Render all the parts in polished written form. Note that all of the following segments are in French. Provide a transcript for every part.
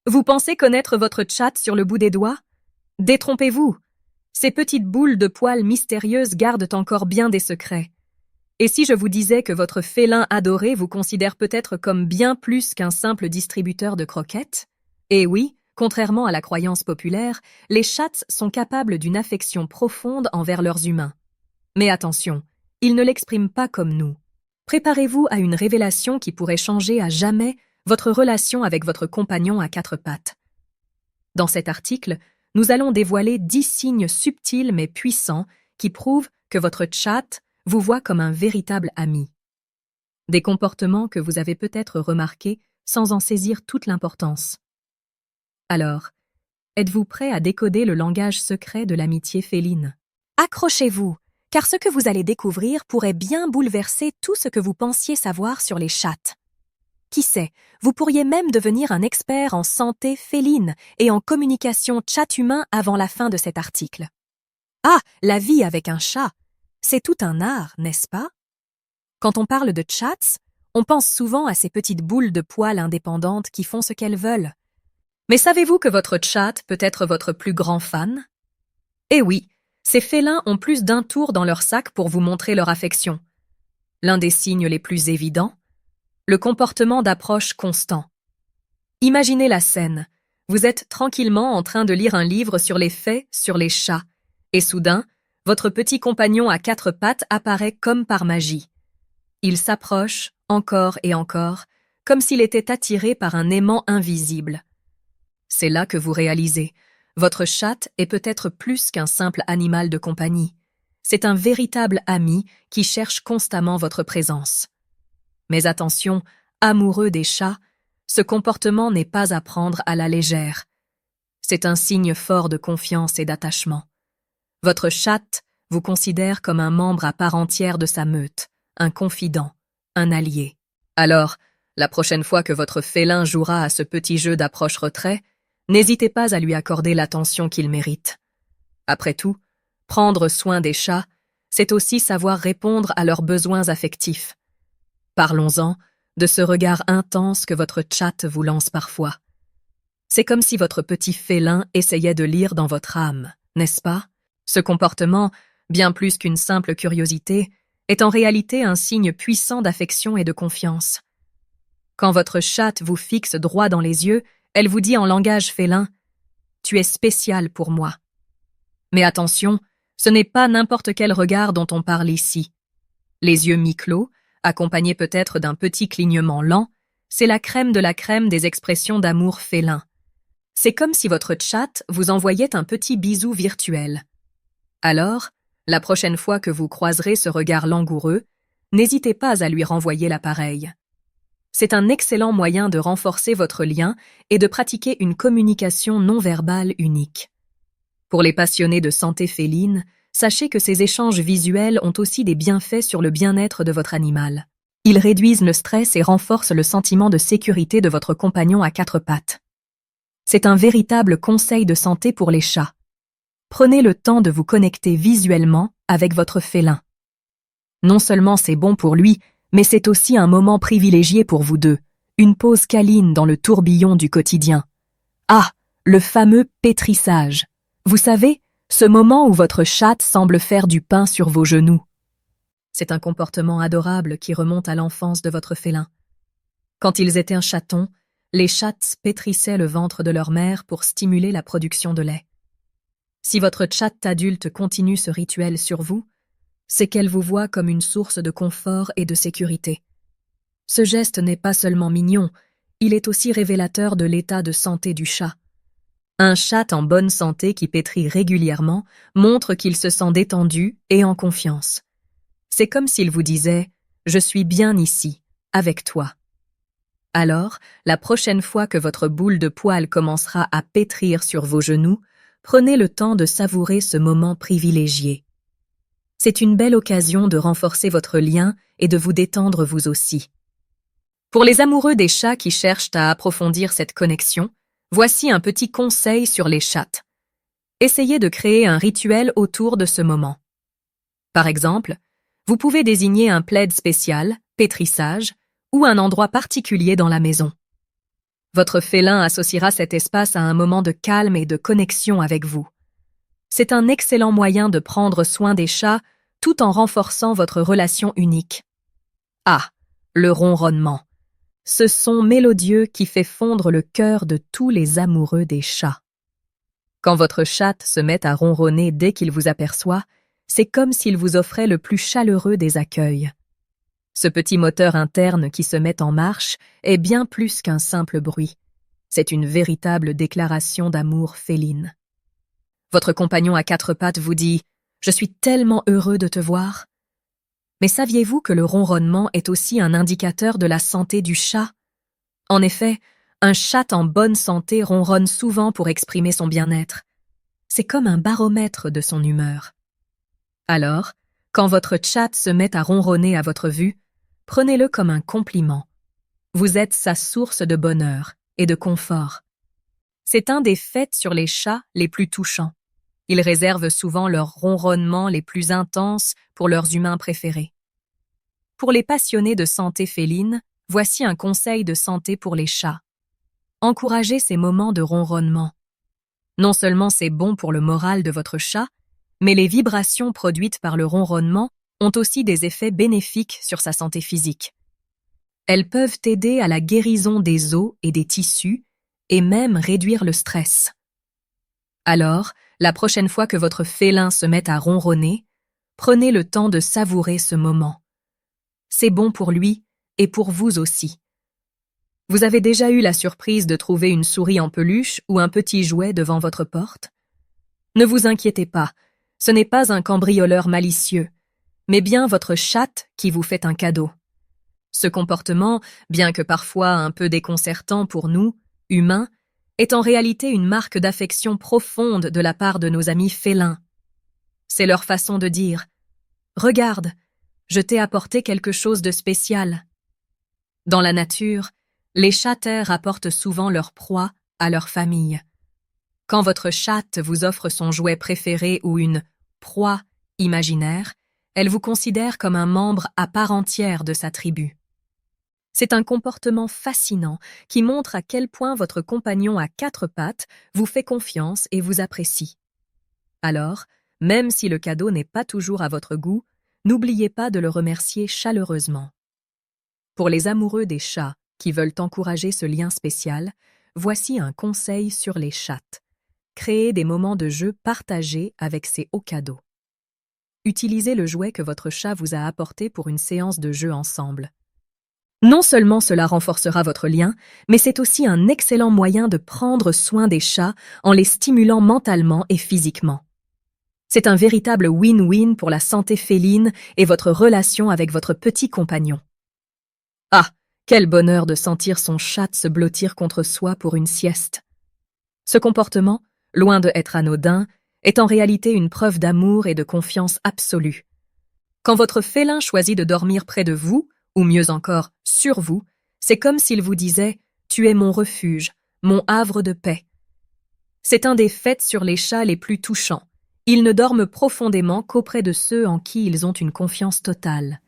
Vous pensez connaître votre chat sur le bout des doigts? Détrompez-vous. Ces petites boules de poils mystérieuses gardent encore bien des secrets. Et si je vous disais que votre félin adoré vous considère peut-être comme bien plus qu'un simple distributeur de croquettes? Eh oui, contrairement à la croyance populaire, les chats sont capables d'une affection profonde envers leurs humains. Mais attention, ils ne l'expriment pas comme nous. Préparez-vous à une révélation qui pourrait changer à jamais votre relation avec votre compagnon à quatre pattes. Dans cet article, nous allons dévoiler 10 signes subtils mais puissants qui prouvent que votre chat vous voit comme un véritable ami. Des comportements que vous avez peut-être remarqués sans en saisir toute l'importance. Alors, êtes-vous prêt à décoder le langage secret de l'amitié féline? Accrochez-vous, car ce que vous allez découvrir pourrait bien bouleverser tout ce que vous pensiez savoir sur les chats. Qui sait, vous pourriez même devenir un expert en santé féline et en communication chat-humain avant la fin de cet article. Ah, la vie avec un chat, c'est tout un art, n'est-ce pas? Quand on parle de chats, on pense souvent à ces petites boules de poils indépendantes qui font ce qu'elles veulent. Mais savez-vous que votre chat peut être votre plus grand fan? Eh oui, ces félins ont plus d'un tour dans leur sac pour vous montrer leur affection. L'un des signes les plus évidents, le comportement d'approche constant. Imaginez la scène. Vous êtes tranquillement en train de lire un livre sur les faits sur les chats, et soudain, votre petit compagnon à quatre pattes apparaît comme par magie. Il s'approche, encore et encore, comme s'il était attiré par un aimant invisible. C'est là que vous réalisez, votre chat est peut-être plus qu'un simple animal de compagnie. C'est un véritable ami qui cherche constamment votre présence. Mais attention, amoureux des chats, ce comportement n'est pas à prendre à la légère. C'est un signe fort de confiance et d'attachement. Votre chat vous considère comme un membre à part entière de sa meute, un confident, un allié. Alors, la prochaine fois que votre félin jouera à ce petit jeu d'approche-retrait, n'hésitez pas à lui accorder l'attention qu'il mérite. Après tout, prendre soin des chats, c'est aussi savoir répondre à leurs besoins affectifs. Parlons-en de ce regard intense que votre chat vous lance parfois. C'est comme si votre petit félin essayait de lire dans votre âme, n'est-ce pas? Ce comportement, bien plus qu'une simple curiosité, est en réalité un signe puissant d'affection et de confiance. Quand votre chatte vous fixe droit dans les yeux, elle vous dit en langage félin « Tu es spécial pour moi ». Mais attention, ce n'est pas n'importe quel regard dont on parle ici. Les yeux mi-clos, accompagnés peut-être d'un petit clignement lent, c'est la crème de la crème des expressions d'amour félin. C'est comme si votre chat vous envoyait un petit bisou virtuel. Alors, la prochaine fois que vous croiserez ce regard langoureux, n'hésitez pas à lui renvoyer l'appareil. C'est un excellent moyen de renforcer votre lien et de pratiquer une communication non verbale unique. Pour les passionnés de santé féline, sachez que ces échanges visuels ont aussi des bienfaits sur le bien-être de votre animal. Ils réduisent le stress et renforcent le sentiment de sécurité de votre compagnon à quatre pattes. C'est un véritable conseil de santé pour les chats. Prenez le temps de vous connecter visuellement avec votre félin. Non seulement c'est bon pour lui, mais c'est aussi un moment privilégié pour vous deux, une pause câline dans le tourbillon du quotidien. Ah, le fameux pétrissage. Vous savez, ce moment où votre chatte semble faire du pain sur vos genoux. C'est un comportement adorable qui remonte à l'enfance de votre félin. Quand ils étaient un chaton, les chattes pétrissaient le ventre de leur mère pour stimuler la production de lait. Si votre chatte adulte continue ce rituel sur vous, c'est qu'elle vous voit comme une source de confort et de sécurité. Ce geste n'est pas seulement mignon, il est aussi révélateur de l'état de santé du chat. Un chat en bonne santé qui pétrit régulièrement montre qu'il se sent détendu et en confiance. C'est comme s'il vous disait « Je suis bien ici, avec toi ». Alors, la prochaine fois que votre boule de poils commencera à pétrir sur vos genoux, prenez le temps de savourer ce moment privilégié. C'est une belle occasion de renforcer votre lien et de vous détendre vous aussi. Pour les amoureux des chats qui cherchent à approfondir cette connexion, voici un petit conseil sur les chats. Essayez de créer un rituel autour de ce moment. Par exemple, vous pouvez désigner un plaid spécial, pétrissage, ou un endroit particulier dans la maison. Votre félin associera cet espace à un moment de calme et de connexion avec vous. C'est un excellent moyen de prendre soin des chats tout en renforçant votre relation unique. Ah, le ronronnement. Ce son mélodieux qui fait fondre le cœur de tous les amoureux des chats. Quand votre chatte se met à ronronner dès qu'il vous aperçoit, c'est comme s'il vous offrait le plus chaleureux des accueils. Ce petit moteur interne qui se met en marche est bien plus qu'un simple bruit. C'est une véritable déclaration d'amour féline. Votre compagnon à quatre pattes vous dit « Je suis tellement heureux de te voir ». Mais saviez-vous que le ronronnement est aussi un indicateur de la santé du chat? En effet, un chat en bonne santé ronronne souvent pour exprimer son bien-être. C'est comme un baromètre de son humeur. Alors, quand votre chat se met à ronronner à votre vue, prenez-le comme un compliment. Vous êtes sa source de bonheur et de confort. C'est un des faits sur les chats les plus touchants. Ils réservent souvent leurs ronronnements les plus intenses pour leurs humains préférés. Pour les passionnés de santé féline, voici un conseil de santé pour les chats. Encouragez ces moments de ronronnement. Non seulement c'est bon pour le moral de votre chat, mais les vibrations produites par le ronronnement ont aussi des effets bénéfiques sur sa santé physique. Elles peuvent aider à la guérison des os et des tissus et même réduire le stress. Alors, la prochaine fois que votre félin se met à ronronner, prenez le temps de savourer ce moment. C'est bon pour lui et pour vous aussi. Vous avez déjà eu la surprise de trouver une souris en peluche ou un petit jouet devant votre porte? Ne vous inquiétez pas, ce n'est pas un cambrioleur malicieux, mais bien votre chatte qui vous fait un cadeau. Ce comportement, bien que parfois un peu déconcertant pour nous, humains, est en réalité une marque d'affection profonde de la part de nos amis félins. C'est leur façon de dire « Regarde, je t'ai apporté quelque chose de spécial ». Dans la nature, les chatteurs apportent souvent leur proie à leur famille. Quand votre chatte vous offre son jouet préféré ou une proie imaginaire, elle vous considère comme un membre à part entière de sa tribu. C'est un comportement fascinant qui montre à quel point votre compagnon à quatre pattes vous fait confiance et vous apprécie. Alors, même si le cadeau n'est pas toujours à votre goût, n'oubliez pas de le remercier chaleureusement. Pour les amoureux des chats qui veulent encourager ce lien spécial, voici un conseil sur les chattes. Créez des moments de jeu partagés avec ces hauts cadeaux. Utilisez le jouet que votre chat vous a apporté pour une séance de jeu ensemble. Non seulement cela renforcera votre lien, mais c'est aussi un excellent moyen de prendre soin des chats en les stimulant mentalement et physiquement. C'est un véritable win-win pour la santé féline et votre relation avec votre petit compagnon. Ah, quel bonheur de sentir son chat se blottir contre soi pour une sieste. Ce comportement, loin de être anodin, est en réalité une preuve d'amour et de confiance absolue. Quand votre félin choisit de dormir près de vous, ou mieux encore, sur vous, c'est comme s'il vous disait « Tu es mon refuge, mon havre de paix ». C'est un des faits sur les chats les plus touchants. Ils ne dorment profondément qu'auprès de ceux en qui ils ont une confiance totale.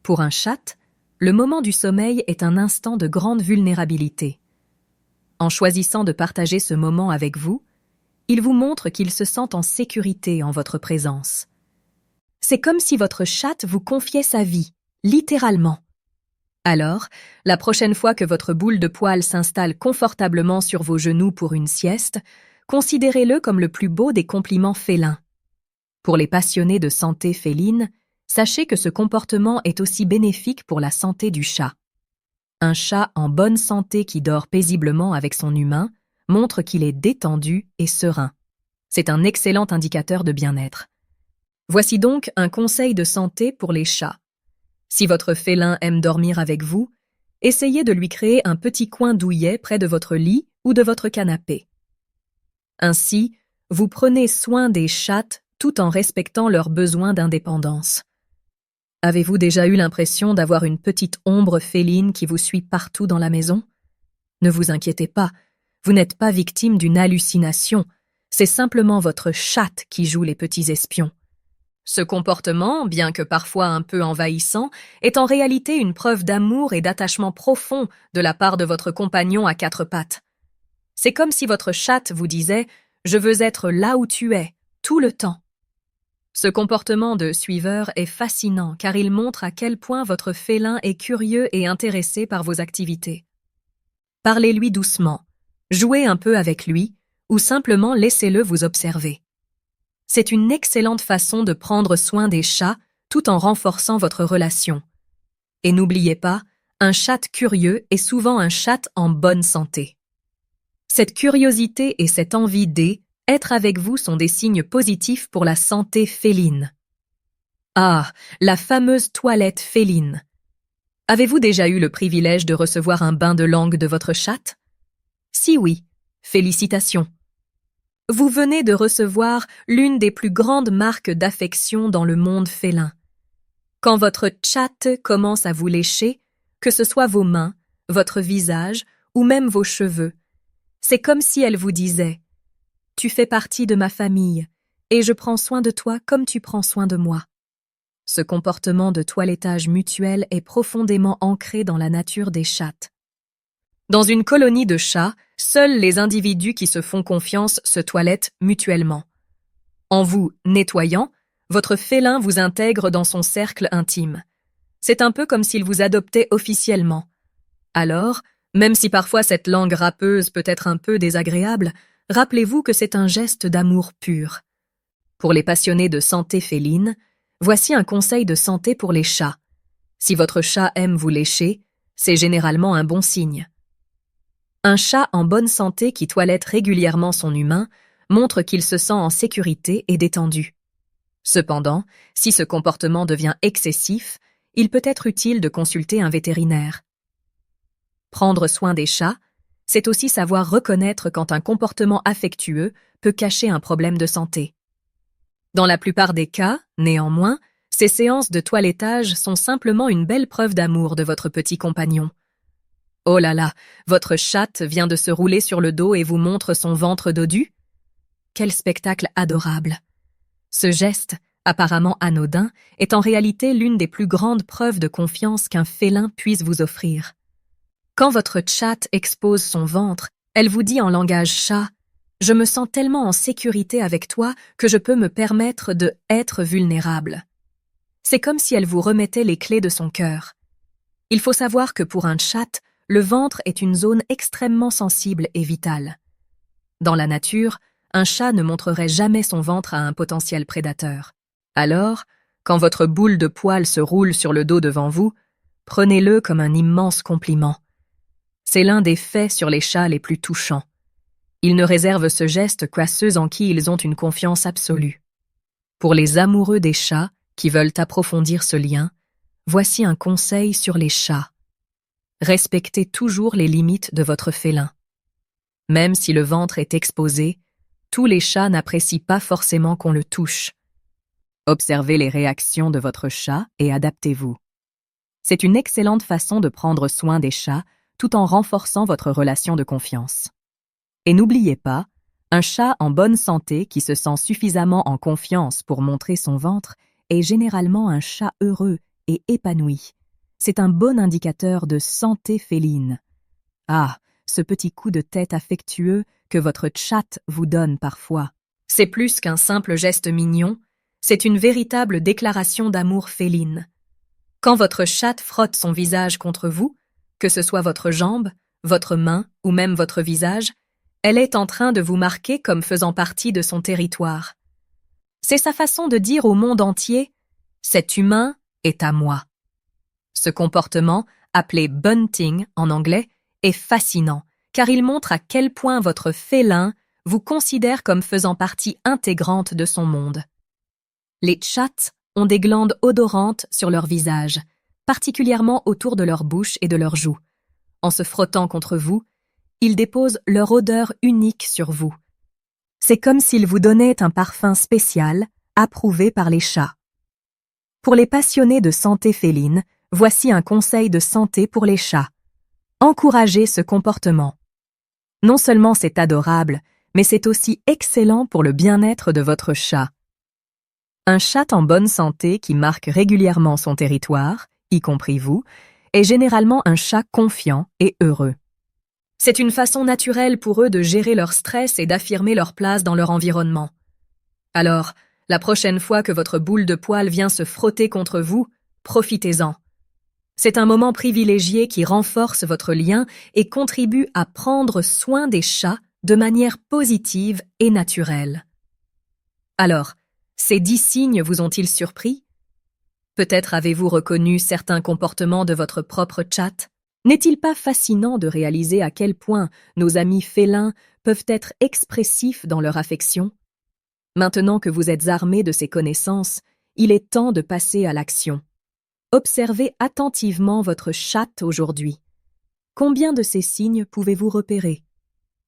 Pour un chat, le moment du sommeil est un instant de grande vulnérabilité. En choisissant de partager ce moment avec vous, il vous montre qu'il se sent en sécurité en votre présence. C'est comme si votre chatte vous confiait sa vie, littéralement. Alors, la prochaine fois que votre boule de poil s'installe confortablement sur vos genoux pour une sieste, considérez-le comme le plus beau des compliments félins. Pour les passionnés de santé féline, sachez que ce comportement est aussi bénéfique pour la santé du chat. Un chat en bonne santé qui dort paisiblement avec son humain montre qu'il est détendu et serein. C'est un excellent indicateur de bien-être. Voici donc un conseil de santé pour les chats. Si votre félin aime dormir avec vous, essayez de lui créer un petit coin douillet près de votre lit ou de votre canapé. Ainsi, vous prenez soin des chattes tout en respectant leurs besoins d'indépendance. Avez-vous déjà eu l'impression d'avoir une petite ombre féline qui vous suit partout dans la maison? Ne vous inquiétez pas, vous n'êtes pas victime d'une hallucination, c'est simplement votre chatte qui joue les petits espions. Ce comportement, bien que parfois un peu envahissant, est en réalité une preuve d'amour et d'attachement profond de la part de votre compagnon à quatre pattes. C'est comme si votre chatte vous disait « Je veux être là où tu es, tout le temps ». Ce comportement de suiveur est fascinant car il montre à quel point votre félin est curieux et intéressé par vos activités. Parlez-lui doucement, jouez un peu avec lui ou simplement laissez-le vous observer. C'est une excellente façon de prendre soin des chats tout en renforçant votre relation. Et n'oubliez pas, un chat curieux est souvent un chat en bonne santé. Cette curiosité et cette envie d'être avec vous sont des signes positifs pour la santé féline. Ah, la fameuse toilette féline. Avez-vous déjà eu le privilège de recevoir un bain de langue de votre chatte? Si oui, félicitations. Vous venez de recevoir l'une des plus grandes marques d'affection dans le monde félin. Quand votre chatte commence à vous lécher, que ce soit vos mains, votre visage ou même vos cheveux, c'est comme si elle vous disait « Tu fais partie de ma famille et je prends soin de toi comme tu prends soin de moi ». Ce comportement de toilettage mutuel est profondément ancré dans la nature des chattes. Dans une colonie de chats, seuls les individus qui se font confiance se toilettent mutuellement. En vous nettoyant, votre félin vous intègre dans son cercle intime. C'est un peu comme s'il vous adoptait officiellement. Alors, même si parfois cette langue râpeuse peut être un peu désagréable, rappelez-vous que c'est un geste d'amour pur. Pour les passionnés de santé féline, voici un conseil de santé pour les chats. Si votre chat aime vous lécher, c'est généralement un bon signe. Un chat en bonne santé qui toilette régulièrement son humain montre qu'il se sent en sécurité et détendu. Cependant, si ce comportement devient excessif, il peut être utile de consulter un vétérinaire. Prendre soin des chats, c'est aussi savoir reconnaître quand un comportement affectueux peut cacher un problème de santé. Dans la plupart des cas, néanmoins, ces séances de toilettage sont simplement une belle preuve d'amour de votre petit compagnon. Oh là là, votre chatte vient de se rouler sur le dos et vous montre son ventre dodu? Quel spectacle adorable! Ce geste, apparemment anodin, est en réalité l'une des plus grandes preuves de confiance qu'un félin puisse vous offrir. Quand votre chatte expose son ventre, elle vous dit en langage chat « Je me sens tellement en sécurité avec toi que je peux me permettre de être vulnérable ». C'est comme si elle vous remettait les clés de son cœur. Il faut savoir que pour un chat, le ventre est une zone extrêmement sensible et vitale. Dans la nature, un chat ne montrerait jamais son ventre à un potentiel prédateur. Alors, quand votre boule de poils se roule sur le dos devant vous, prenez-le comme un immense compliment. C'est l'un des faits sur les chats les plus touchants. Ils ne réservent ce geste qu'à ceux en qui ils ont une confiance absolue. Pour les amoureux des chats qui veulent approfondir ce lien, voici un conseil sur les chats. Respectez toujours les limites de votre félin. Même si le ventre est exposé, tous les chats n'apprécient pas forcément qu'on le touche. Observez les réactions de votre chat et adaptez-vous. C'est une excellente façon de prendre soin des chats tout en renforçant votre relation de confiance. Et n'oubliez pas, un chat en bonne santé qui se sent suffisamment en confiance pour montrer son ventre est généralement un chat heureux et épanoui. C'est un bon indicateur de santé féline. Ah, ce petit coup de tête affectueux que votre chatte vous donne parfois. C'est plus qu'un simple geste mignon, c'est une véritable déclaration d'amour féline. Quand votre chatte frotte son visage contre vous, que ce soit votre jambe, votre main ou même votre visage, elle est en train de vous marquer comme faisant partie de son territoire. C'est sa façon de dire au monde entier « Cet humain est à moi ». Ce comportement, appelé bunting en anglais, est fascinant, car il montre à quel point votre félin vous considère comme faisant partie intégrante de son monde. Les chats ont des glandes odorantes sur leur visage, particulièrement autour de leur bouche et de leurs joues. En se frottant contre vous, ils déposent leur odeur unique sur vous. C'est comme s'ils vous donnaient un parfum spécial, approuvé par les chats. Pour les passionnés de santé féline, voici un conseil de santé pour les chats. Encouragez ce comportement. Non seulement c'est adorable, mais c'est aussi excellent pour le bien-être de votre chat. Un chat en bonne santé qui marque régulièrement son territoire, y compris vous, est généralement un chat confiant et heureux. C'est une façon naturelle pour eux de gérer leur stress et d'affirmer leur place dans leur environnement. Alors, la prochaine fois que votre boule de poil vient se frotter contre vous, profitez-en. C'est un moment privilégié qui renforce votre lien et contribue à prendre soin des chats de manière positive et naturelle. Alors, ces 10 signes vous ont-ils surpris? Peut-être avez-vous reconnu certains comportements de votre propre chat? N'est-il pas fascinant de réaliser à quel point nos amis félins peuvent être expressifs dans leur affection? Maintenant que vous êtes armés de ces connaissances, il est temps de passer à l'action. Observez attentivement votre chat aujourd'hui. Combien de ces signes pouvez-vous repérer?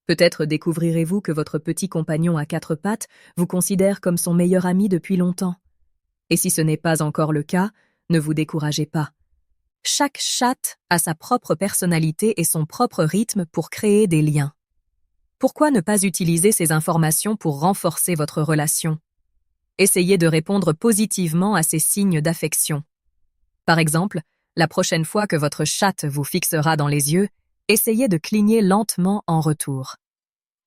Peut-être découvrirez-vous que votre petit compagnon à 4 pattes vous considère comme son meilleur ami depuis longtemps. Et si ce n'est pas encore le cas, ne vous découragez pas. Chaque chat a sa propre personnalité et son propre rythme pour créer des liens. Pourquoi ne pas utiliser ces informations pour renforcer votre relation? Essayez de répondre positivement à ces signes d'affection. Par exemple, la prochaine fois que votre chatte vous fixera dans les yeux, essayez de cligner lentement en retour.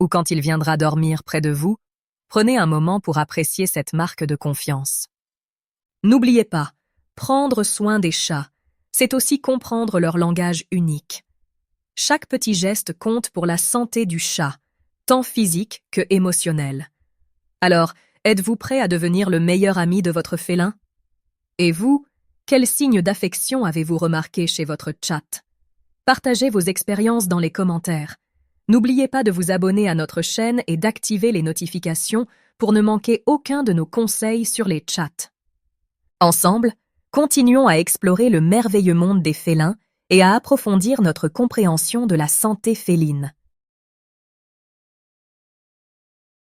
Ou quand il viendra dormir près de vous, prenez un moment pour apprécier cette marque de confiance. N'oubliez pas, prendre soin des chats, c'est aussi comprendre leur langage unique. Chaque petit geste compte pour la santé du chat, tant physique que émotionnel. Alors, êtes-vous prêt à devenir le meilleur ami de votre félin? Et vous, quels signes d'affection avez-vous remarqué chez votre chat? Partagez vos expériences dans les commentaires. N'oubliez pas de vous abonner à notre chaîne et d'activer les notifications pour ne manquer aucun de nos conseils sur les chats. Ensemble, continuons à explorer le merveilleux monde des félins et à approfondir notre compréhension de la santé féline.